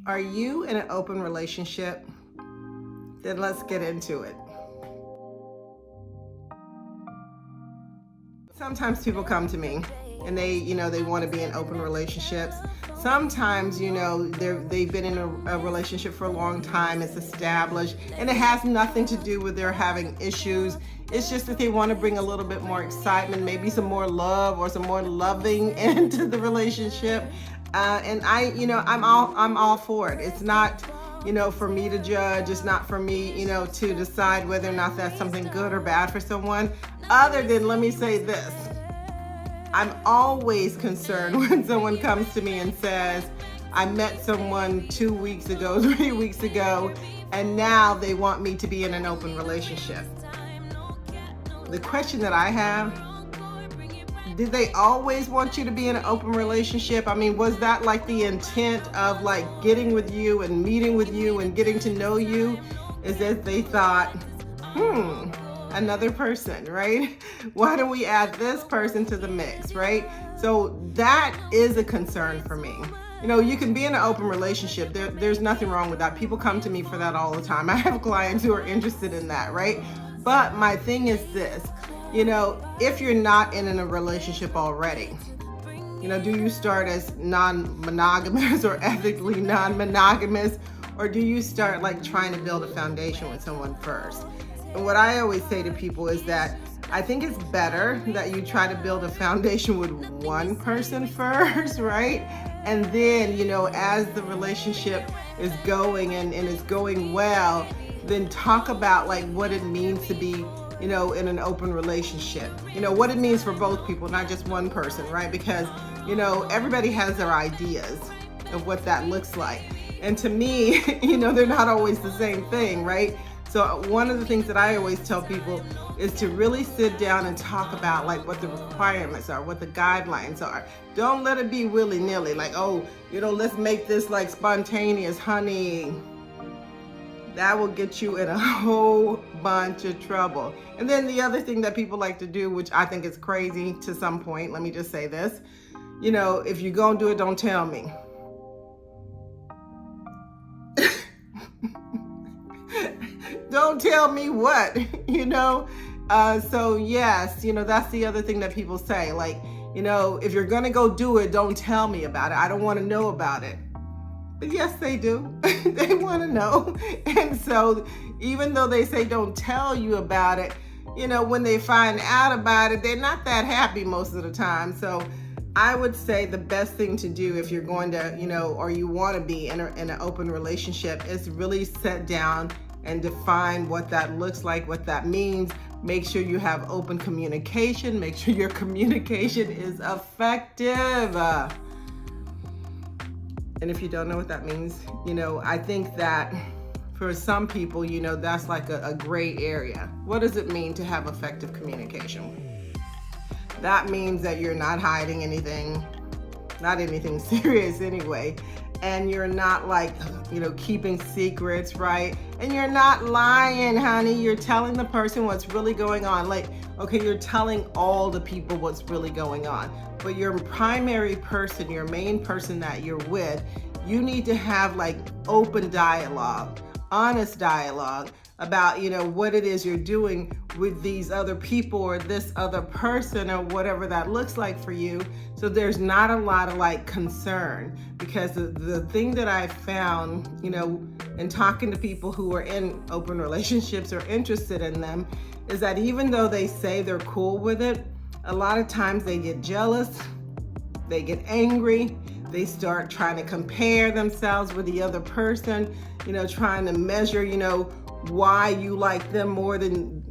Are you in an open relationship? Then let's get into it. Sometimes people come to me and they want to be in open relationships. Sometimes, they've been in a relationship for a long time, it's established, and it has nothing to do with their having issues. It's just that they want to bring a little bit more excitement, maybe some more love or some more loving into the relationship. And I'm all for it. It's not, for me to judge. It's not for me, to decide whether or not that's something good or bad for someone. Other than, let me say this. I'm always concerned when someone comes to me and says, I met someone 2 weeks ago, 3 weeks ago, and now they want me to be in an open relationship. The question that I have, did they always want you to be in an open relationship? I mean, was that like the intent of like getting with you and meeting with you and getting to know you? Is that they thought, another person, right? Why don't we add this person to the mix, right? So that is a concern for me. You can be in an open relationship. There's nothing wrong with that. People come to me for that all the time. I have clients who are interested in that, right? But my thing is this, if you're not in a relationship already, do you start as non-monogamous or ethically non-monogamous, or do you start like trying to build a foundation with someone first? And what I always say to people is that I think it's better that you try to build a foundation with one person first, right? And then, as the relationship is going and it's going well, then talk about like what it means to be, in an open relationship. What it means for both people, not just one person, right? Because, everybody has their ideas of what that looks like. And to me, they're not always the same thing, right? So one of the things that I always tell people is to really sit down and talk about like what the requirements are, what the guidelines are. Don't let it be willy-nilly, like, let's make this like spontaneous, honey. That will get you in a whole bunch of trouble. And then the other thing that people like to do, which I think is crazy to some point, let me just say this, if you're gonna do it, don't tell me. Don't tell me what, so yes, that's the other thing that people say, like, if you're gonna go do it, don't tell me about it. I don't want to know about it. But yes, they do. They want to know. And so even though they say don't tell you about it, when they find out about it, they're not that happy most of the time. So I would say the best thing to do if you're going to, or you want to be in an open relationship is really sit down and define what that looks like, what that means. Make sure you have open communication. Make sure your communication is effective. And if you don't know what that means, I think that for some people, that's like a gray area. What does it mean to have effective communication? That means that you're not hiding anything, not anything serious anyway. And you're not like, keeping secrets, right? And you're not lying, honey. You're telling the person what's really going on. Like, okay, you're telling all the people what's really going on. But your primary person, your main person that you're with, you need to have like open dialogue, honest dialogue about, what it is you're doing with these other people or this other person or whatever that looks like for you. So there's not a lot of like concern, because the thing that I found, in talking to people who are in open relationships or interested in them, is that even though they say they're cool with it, a lot of times they get jealous, they get angry, they start trying to compare themselves with the other person, trying to measure, why you like them more than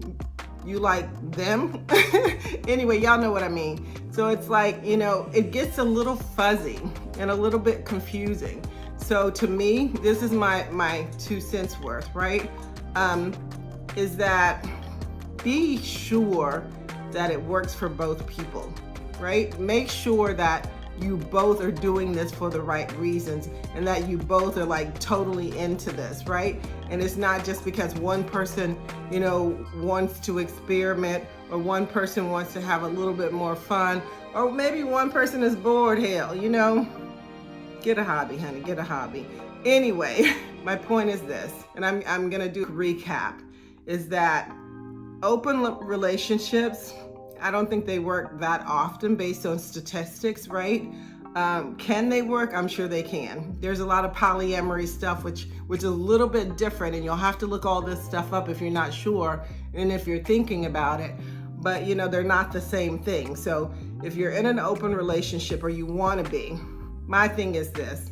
you like them. Anyway, y'all know what I mean. So it's like, it gets a little fuzzy and a little bit confusing. So to me, this is my 2 cents worth, right? Is that be sure that it works for both people, right? Make sure that you both are doing this for the right reasons and that you both are like totally into this, right? And it's not just because one person, wants to experiment, or one person wants to have a little bit more fun, or maybe one person is bored, hell, Get a hobby, honey, get a hobby. Anyway, my point is this, and I'm gonna do a recap, is that open relationships, I don't think they work that often based on statistics, right? Can they work? I'm sure they can. There's a lot of polyamory stuff, which is a little bit different, and you'll have to look all this stuff up if you're not sure and if you're thinking about it. But they're not the same thing. So if you're in an open relationship, or you want to be, my thing is this: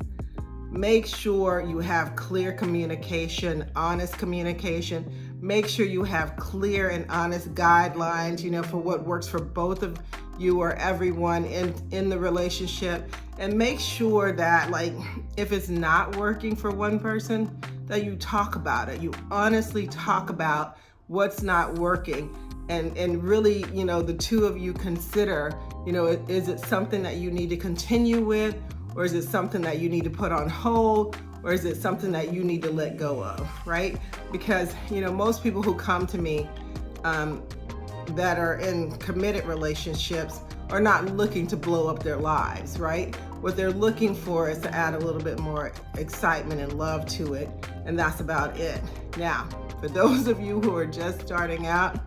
make sure you have clear communication, honest communication. Make sure you have clear and honest guidelines, for what works for both of you or everyone in the relationship. And make sure that, like, if it's not working for one person, that you talk about it. You honestly talk about what's not working, and really, the two of you consider, is it something that you need to continue with, or is it something that you need to put on hold, or is it something that you need to let go of, right? Because, most people who come to me that are in committed relationships are not looking to blow up their lives, right? What they're looking for is to add a little bit more excitement and love to it, and that's about it. Now, for those of you who are just starting out,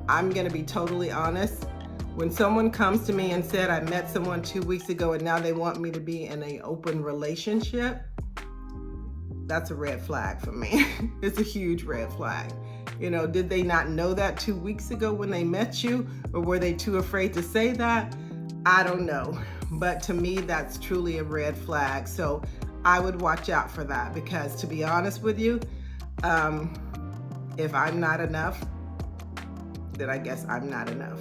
I'm gonna be totally honest. When someone comes to me and said, I met someone 2 weeks ago and now they want me to be in an open relationship, that's a red flag for me. It's a huge red flag. Did they not know that 2 weeks ago when they met you, or were they too afraid to say that? I don't know. But to me, that's truly a red flag. So I would watch out for that, because to be honest with you, if I'm not enough, then I guess I'm not enough.